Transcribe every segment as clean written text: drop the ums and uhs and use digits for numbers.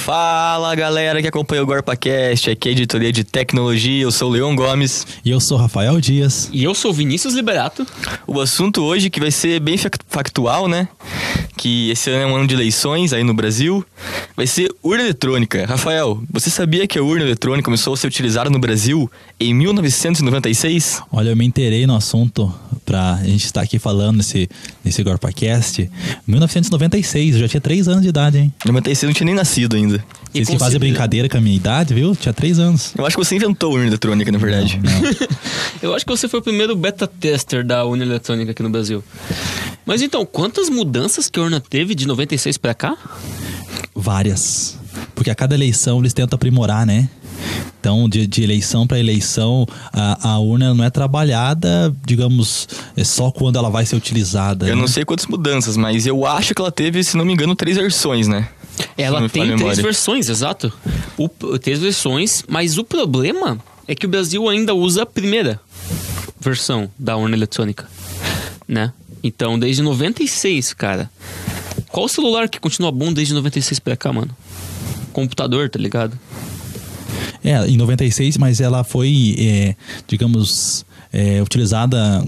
Fala galera que acompanha o GorpaCast, aqui é a editoria de tecnologia, eu sou o Leon Gomes. E eu sou o Rafael Dias. E eu sou o Vinícius Liberato. O assunto hoje que vai ser bem factual, né? Que esse ano é um ano de eleições aí no Brasil, vai ser urna eletrônica. Rafael, você sabia que a urna eletrônica começou a ser utilizada no Brasil em 1996? Olha, eu me inteirei no assunto pra gente estar aqui falando nesse GorpaCast. 1996, eu já tinha 3 anos de idade, hein? 96 eu não tinha nem nascido ainda. Vocês que fazem brincadeira com a minha idade, viu? Tinha 3 anos. Eu acho que você inventou a urna eletrônica, na verdade. Não. Eu acho que você foi o primeiro beta tester da urna eletrônica aqui no Brasil. Mas então, quantas mudanças que a urna teve de 96 pra cá? Várias. Porque a cada eleição eles tentam aprimorar, né? Então, de eleição para eleição, a urna não é trabalhada, digamos, só quando ela vai ser utilizada. Eu não sei quantas mudanças, mas eu acho que ela teve, se não me engano, 3 versões, né? Ela tem 3 versões, exato. 3 versões, mas o problema é que o Brasil ainda usa a primeira versão da urna eletrônica, né? Então, desde 96, cara. Qual o celular que continua bom desde 96 pra cá, mano? Computador, tá ligado? Em 96, mas ela foi, digamos, utilizada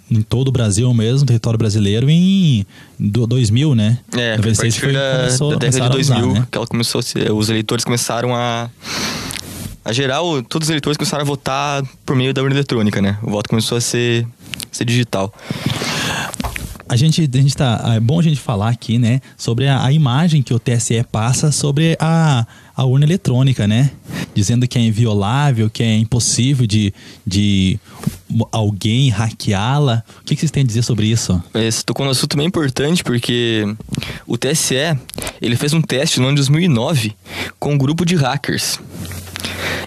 em todo o Brasil mesmo, território brasileiro, em 2000, né? 96 foi da década de 2000, usar, né? Que ela começou, os eleitores começaram a geral, todos os eleitores começaram a votar por meio da urna eletrônica, né? O voto começou a ser digital. É bom a gente falar aqui, né, sobre a imagem que o TSE passa sobre a urna eletrônica, né? Dizendo que é inviolável, que é impossível de alguém hackeá-la. O que vocês têm a dizer sobre isso? Você tocou num assunto bem importante, porque o TSE, ele fez um teste no ano de 2009 com um grupo de hackers.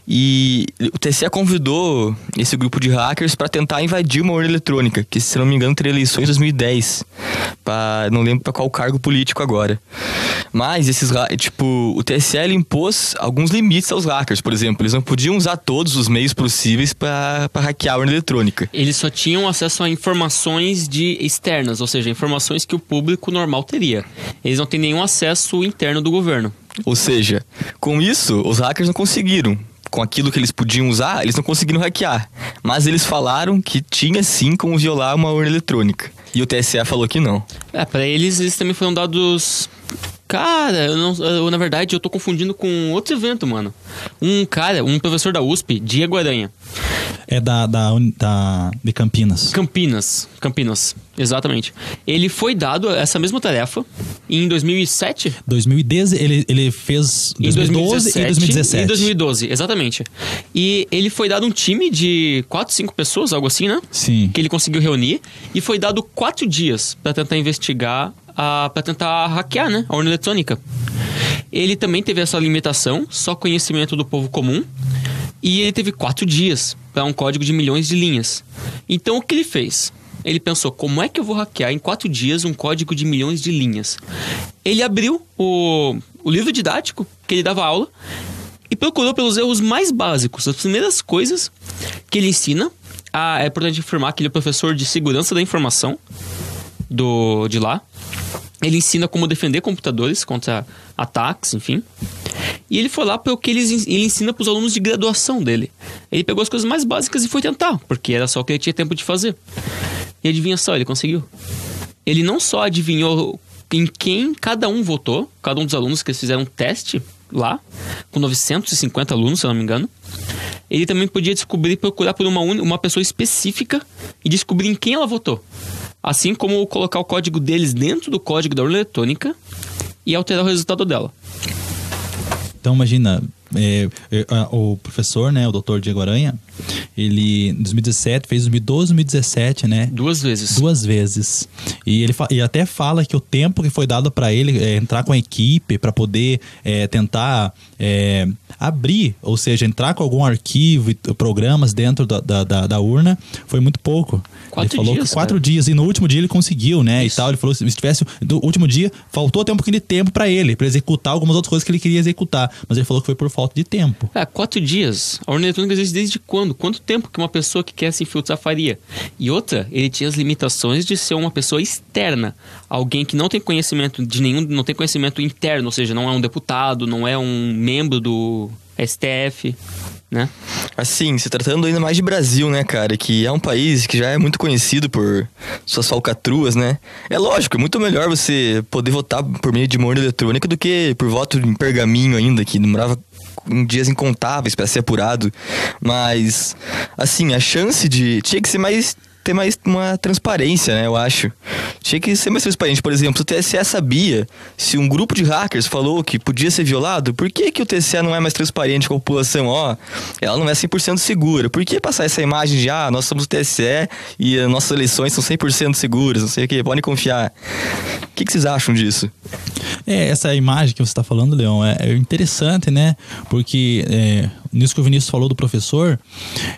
E o TSE convidou esse grupo de hackers para tentar invadir uma urna eletrônica, que, se não me engano, teria eleições em 2010. Não lembro para qual cargo político agora. Mas o TSE ele impôs alguns limites aos hackers. Por exemplo, eles não podiam usar todos os meios possíveis para hackear a urna eletrônica. Eles só tinham acesso a informações externas, ou seja, informações que o público normal teria. Eles não têm nenhum acesso interno do governo. Ou seja, com isso, os hackers não conseguiram. Com aquilo que eles podiam usar, eles não conseguiram hackear. Mas eles falaram que tinha sim como violar uma urna eletrônica. E o TSE falou que não. Pra eles também foram dados... Cara, na verdade, eu tô confundindo com outro evento, mano. Um professor da USP, Diego Aranha. É de Campinas. Campinas, exatamente. Ele foi dado essa mesma tarefa em 2007? 2010, ele fez 2012 e 2017. Em 2012, exatamente. E ele foi dado um time de 4, 5 pessoas, algo assim, né? Sim. Que ele conseguiu reunir. E foi dado 4 dias pra tentar investigar, pra tentar hackear, né? A urna eletrônica. Ele também teve essa limitação, só conhecimento do povo comum. E ele teve 4 dias para um código de milhões de linhas. Então, o que ele fez? Ele pensou, como é que eu vou hackear em 4 dias um código de milhões de linhas? Ele abriu o livro didático que ele dava aula e procurou pelos erros mais básicos, as primeiras coisas que ele ensina. É importante informar que ele é professor de segurança da informação de lá. Ele ensina como defender computadores contra ataques, enfim. E ele foi lá para o que ele ensina para os alunos de graduação dele. Ele pegou as coisas mais básicas e foi tentar, porque era só o que ele tinha tempo de fazer. E adivinha só, ele conseguiu. Ele não só adivinhou em quem cada um votou, cada um dos alunos que eles fizeram um teste lá, com 950 alunos, se eu não me engano. Ele também podia procurar por uma pessoa específica e descobrir em quem ela votou. Assim como colocar o código deles dentro do código da urna eletrônica e alterar o resultado dela. Então, imagina, o professor, né, o Dr. Diego Aranha, ele em 2017 fez 2012, 2017, né? 2 vezes. 2 vezes. E ele até fala que o tempo que foi dado para ele entrar com a equipe para poder tentar abrir, ou seja, entrar com algum arquivo e programas dentro da urna, foi muito pouco. 4 ele falou dias, que 4 cara. dias, e no último dia ele conseguiu, né? Isso. E tal. Ele falou que se tivesse do último dia, faltou tempo para ele para executar algumas outras coisas que ele queria executar. Mas ele falou que foi por falta falta de tempo. 4 dias. A urna eletrônica existe desde quando? Quanto tempo que uma pessoa que quer se infiltrar faria? E outra, ele tinha as limitações de ser uma pessoa externa. Alguém que não tem conhecimento de nenhum, não tem conhecimento interno, ou seja, não é um deputado, não é um membro do STF, né? Assim, se tratando ainda mais de Brasil, né, cara? Que é um país que já é muito conhecido por suas falcatruas, né? É lógico, é muito melhor você poder votar por meio de uma urna eletrônica do que por voto em pergaminho ainda, que demorava em dias incontáveis para ser apurado. Mas, assim, a chance de... Tinha que ser mais... ter mais uma transparência, né, eu acho. Tinha que ser mais transparente. Por exemplo, se o TSE sabia, se um grupo de hackers falou que podia ser violado, por que o TSE não é mais transparente com a população? Ela não é 100% segura. Por que passar essa imagem de, nós somos o TSE e as nossas eleições são 100% seguras, não sei o que, podem confiar. O que vocês acham disso? Essa imagem que você está falando, Leão, é interessante, né? Porque nisso que o Vinícius falou do professor,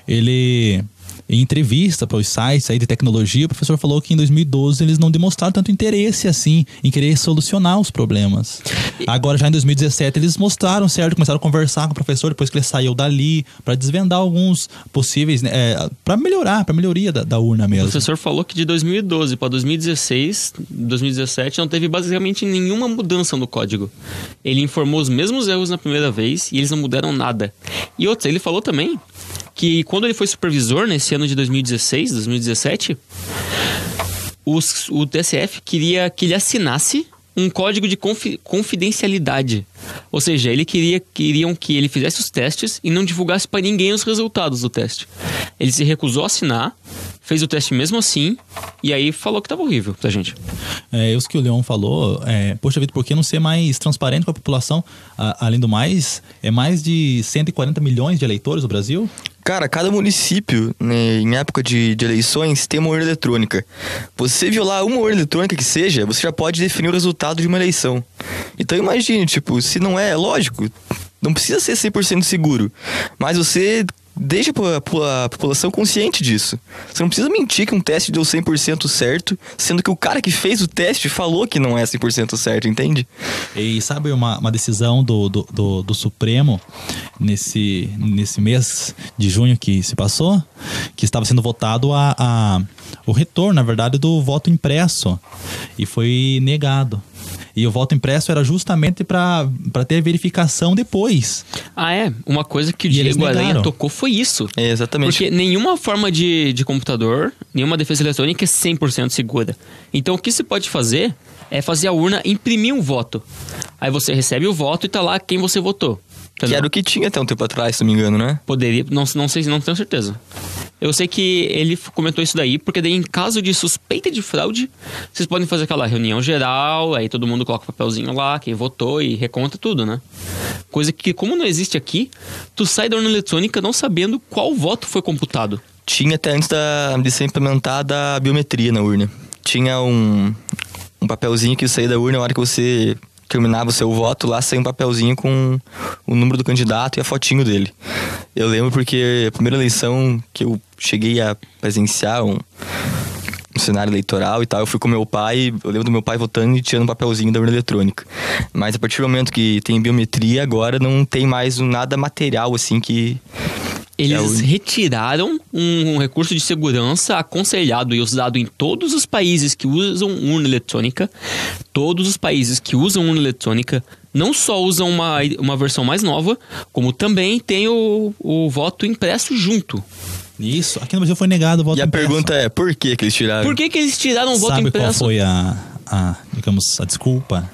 ele... Em entrevista para os sites aí de tecnologia, o professor falou que em 2012 eles não demonstraram tanto interesse assim em querer solucionar os problemas. Agora já em 2017 eles mostraram, certo? Começaram a conversar com o professor depois que ele saiu dali para desvendar alguns possíveis, para melhoria da urna mesmo. O professor falou que de 2012 para 2016, 2017 não teve basicamente nenhuma mudança no código. Ele informou os mesmos erros na primeira vez e eles não mudaram nada. E outra, ele falou também que quando ele foi supervisor nesse ano de 2016, 2017, o TSF queria que ele assinasse um código de confidencialidade. Ou seja, queriam que ele fizesse os testes e não divulgasse para ninguém os resultados do teste. Ele se recusou a assinar, fez o teste mesmo assim, e aí falou que estava horrível pra gente. Isso que o Leão falou, poxa vida, por que não ser mais transparente com a população? Além do mais, é mais de 140 milhões de eleitores no Brasil? Cara, cada município, né, em época de eleições, tem uma urna eletrônica. Você violar uma urna eletrônica que seja, você já pode definir o resultado de uma eleição. Então imagine, se não é lógico, não precisa ser 100% seguro, mas você deixa a população consciente disso. Você não precisa mentir que um teste deu 100% certo, sendo que o cara que fez o teste falou que não é 100% certo, entende? E sabe uma decisão do Supremo nesse mês de junho que se passou? Que estava sendo votado o retorno, na verdade, do voto impresso. E foi negado. E o voto impresso era justamente para ter verificação depois. Uma coisa que o Diego Aranha tocou foi isso. Exatamente. Porque nenhuma forma de computador, nenhuma defesa eletrônica é 100% segura. Então o que se pode fazer é fazer a urna imprimir um voto. Aí você recebe o voto e tá lá quem você votou. Entendeu? Que era o que tinha até um tempo atrás, se não me engano, né? Poderia, não sei, não tenho certeza. Eu sei que ele comentou isso daí, porque daí em caso de suspeita de fraude, vocês podem fazer aquela reunião geral, aí todo mundo coloca o papelzinho lá, quem votou e reconta tudo, né? Coisa que, como não existe aqui, tu sai da urna eletrônica não sabendo qual voto foi computado. Tinha até antes de ser implementada a biometria na urna. Tinha um papelzinho que saía da urna na hora que você terminava o seu voto, lá saiu um papelzinho com o número do candidato e a fotinho dele. Eu lembro porque a primeira eleição que eu cheguei a presenciar um cenário eleitoral e tal, eu fui com meu pai, eu lembro do meu pai votando e tirando um papelzinho da urna eletrônica. Mas a partir do momento que tem biometria, agora não tem mais nada material assim que... Eles retiraram um recurso de segurança aconselhado e usado em todos os países que usam urna eletrônica. Todos os países que usam urna eletrônica não só usam uma versão mais nova, como também tem o voto impresso junto. Isso, aqui no Brasil foi negado o voto impresso. E a pergunta é, por que eles tiraram? Por que eles tiraram o voto impresso? Sabe qual foi a desculpa?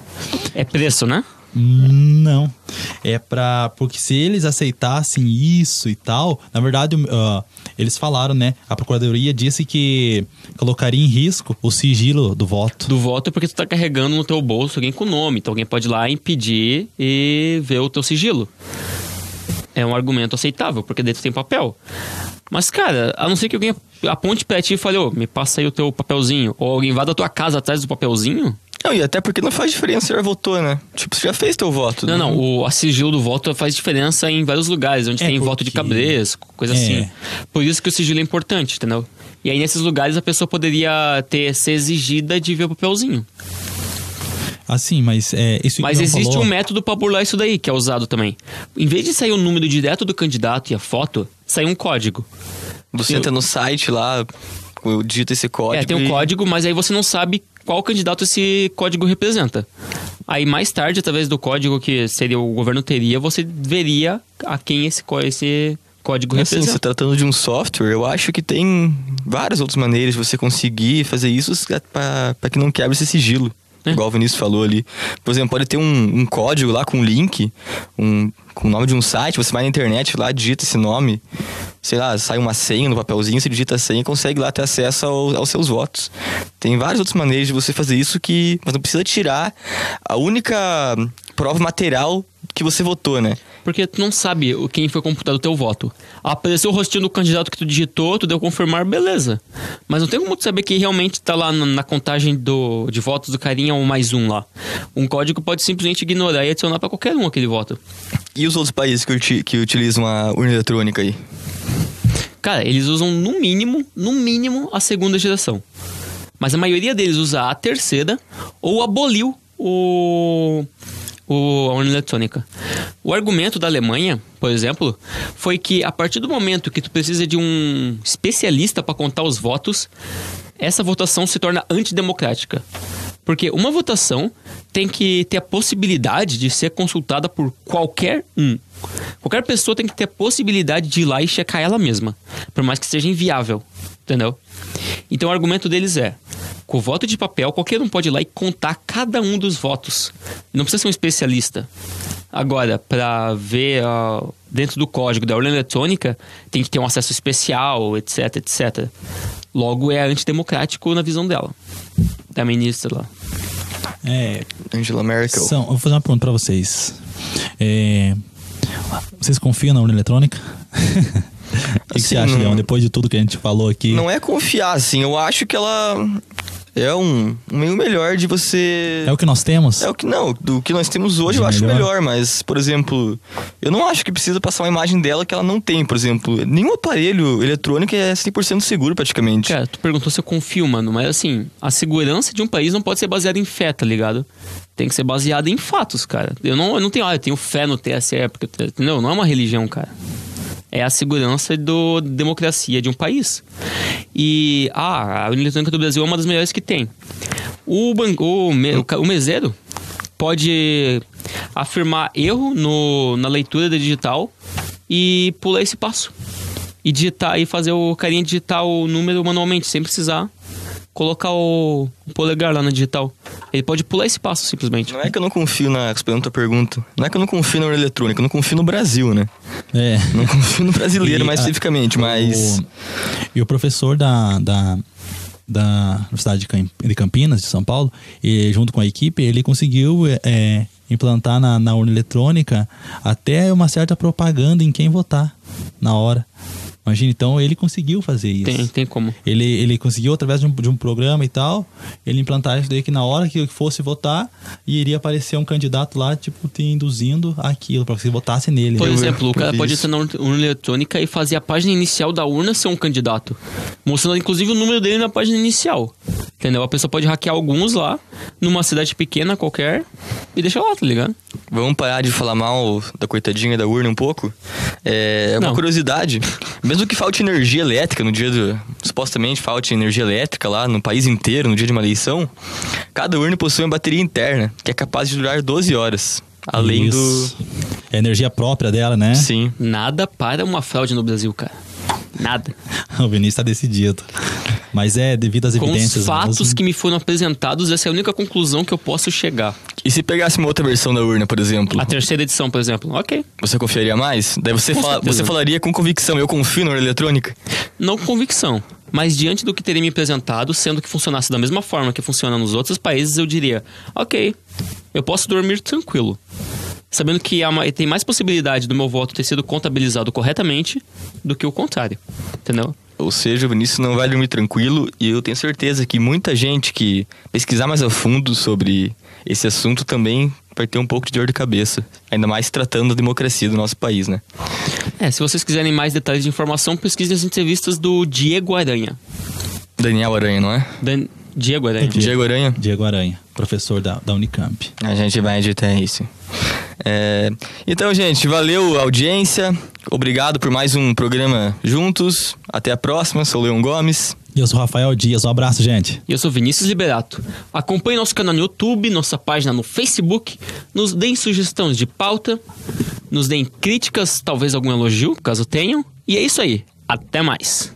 É preço, né? Não. Porque se eles aceitassem isso e tal, na verdade, eles falaram, né? A Procuradoria disse que colocaria em risco o sigilo do voto. Do voto é porque tu tá carregando no teu bolso alguém com nome. Então alguém pode ir lá impedir e ver o teu sigilo. É um argumento aceitável, porque dentro tem papel. Mas, cara, a não ser que alguém aponte pra ti e fale, me passa aí o teu papelzinho. Ou alguém vá da tua casa atrás do papelzinho. Não, e até porque não faz diferença se já votou, né? Você já fez teu voto. Não, a sigilo do voto faz diferença em vários lugares, onde tem voto de cabresco, coisa assim. Por isso que o sigilo é importante, entendeu? E aí nesses lugares a pessoa poderia ser exigida de ver o papelzinho. Assim, mas isso Mas que existe falou, um método pra burlar isso daí, que é usado também. Em vez de sair o número direto do candidato e a foto, sai um código. Você entra no site lá, digita esse código. Tem um código, mas aí você não sabe qual candidato esse código representa. Aí mais tarde, através do código que seria o governo teria, você veria a quem esse código Assim, representa. se tratando de um software, eu acho que tem várias outras maneiras de você conseguir fazer isso para que não quebre esse sigilo. Igual o Vinícius falou ali. Por exemplo, pode ter um código lá com um link, com o nome de um site, você vai na internet lá, digita esse nome, sei lá, sai uma senha no papelzinho, você digita a senha e consegue lá ter acesso aos seus votos. Tem várias outras maneiras de você fazer isso mas não precisa tirar a única prova material que você votou, né? Porque tu não sabe quem foi computado o teu voto. Apareceu o rostinho do candidato que tu digitou, tu deu confirmar, beleza. Mas não tem como tu saber que realmente tá lá na contagem de votos do carinha ou mais um lá. Um código pode simplesmente ignorar e adicionar pra qualquer um aquele voto. E os outros países que utilizam a urna eletrônica aí? Cara, eles usam no mínimo a segunda geração. Mas a maioria deles usa a terceira ou aboliu a urna eletrônica. O argumento da Alemanha, por exemplo, foi que a partir do momento que tu precisa de um especialista para contar os votos, essa votação se torna antidemocrática. Porque uma votação tem que ter a possibilidade de ser consultada por qualquer um. Qualquer pessoa tem que ter a possibilidade de ir lá e checar ela mesma, por mais que seja inviável, entendeu? Então o argumento deles é: com o voto de papel, qualquer um pode ir lá e contar cada um dos votos. Não precisa ser um especialista. Agora, para ver dentro do código da urna eletrônica, tem que ter um acesso especial, etc, etc. Logo, é antidemocrático na visão dela, da ministra lá. Angela Merkel. Eu vou fazer uma pergunta pra vocês. Vocês confiam na urna eletrônica? O que você acha, Leão? Depois de tudo que a gente falou aqui. Não é confiar, assim. Eu acho que ela é um meio melhor de você... É o que nós temos? Do que nós temos hoje eu acho melhor. Mas, por exemplo, eu não acho que precisa passar uma imagem dela que ela não tem. Por exemplo, nenhum aparelho eletrônico é 100% seguro praticamente. Cara, tu perguntou se eu confio, mano. Mas assim, a segurança de um país não pode ser baseada em fé, tá ligado? Tem que ser baseada em fatos, cara. Eu não tenho... eu tenho fé no TSE, porque... Não é uma religião, cara. É a segurança da democracia de um país. E a urna eletrônica do Brasil é uma das melhores que tem. O meseiro pode afirmar erro na leitura da digital e pular esse passo. E digitar e fazer o carinha digitar o número manualmente, sem precisar colocar o polegar lá na digital. Ele pode pular esse passo, simplesmente. Não é que eu não confio respondendo a tua pergunta. Não é que eu não confio na urna eletrônica, eu não confio no Brasil, né? Não confio no brasileiro, mais especificamente, mas... E o professor da Universidade de Campinas, de São Paulo, e junto com a equipe, ele conseguiu implantar na urna eletrônica até uma certa propaganda em quem votar na hora. Imagina, então ele conseguiu fazer isso. Tem como. Ele conseguiu, através de um programa e tal, ele implantar isso daí que na hora que fosse votar, iria aparecer um candidato lá, tipo, te induzindo aquilo, pra que você votasse nele. Por exemplo, o cara pode estar na urna eletrônica e fazer a página inicial da urna ser um candidato. Mostrando, inclusive, o número dele na página inicial. Entendeu? A pessoa pode hackear alguns lá, numa cidade pequena qualquer, e deixa lá, tá ligado? Vamos parar de falar mal da coitadinha da urna um pouco? É uma curiosidade. Mesmo que falte energia elétrica no dia supostamente falte energia elétrica lá no país inteiro, no dia de uma eleição, cada urna possui uma bateria interna, que é capaz de durar 12 horas. Além isso. É a energia própria dela, né? Sim. Nada para uma fraude no Brasil, cara. Nada. O Vinícius tá decidido. Mas devido às evidências... Com os fatos que me foram apresentados, essa é a única conclusão que eu posso chegar. E se pegasse uma outra versão da urna, por exemplo? A terceira edição, por exemplo. Ok. Você confiaria mais? Daí você falaria com convicção: eu confio na urna eletrônica? Não com convicção. Mas diante do que teria me apresentado, sendo que funcionasse da mesma forma que funciona nos outros países, eu diria: ok, eu posso dormir tranquilo, sabendo que tem mais possibilidade do meu voto ter sido contabilizado corretamente do que o contrário. Entendeu? Ou seja, o Vinícius não vai dormir tranquilo, e eu tenho certeza que muita gente que pesquisar mais a fundo sobre esse assunto também vai ter um pouco de dor de cabeça. Ainda mais tratando da democracia do nosso país, né? Se vocês quiserem mais detalhes de informação, pesquisem as entrevistas do Diego Aranha. Daniel Aranha, não é? Diego Aranha. Diego Aranha. Diego Aranha, professor da Unicamp. A gente vai editar isso. Então, gente, valeu a audiência. Obrigado por mais um programa juntos. Até a próxima. Sou o Leon Gomes. E eu sou o Rafael Dias. Um abraço, gente. E eu sou Vinícius Liberato. Acompanhe nosso canal no YouTube, nossa página no Facebook. Nos deem sugestões de pauta. Nos deem críticas, talvez algum elogio, caso tenham. E é isso aí. Até mais.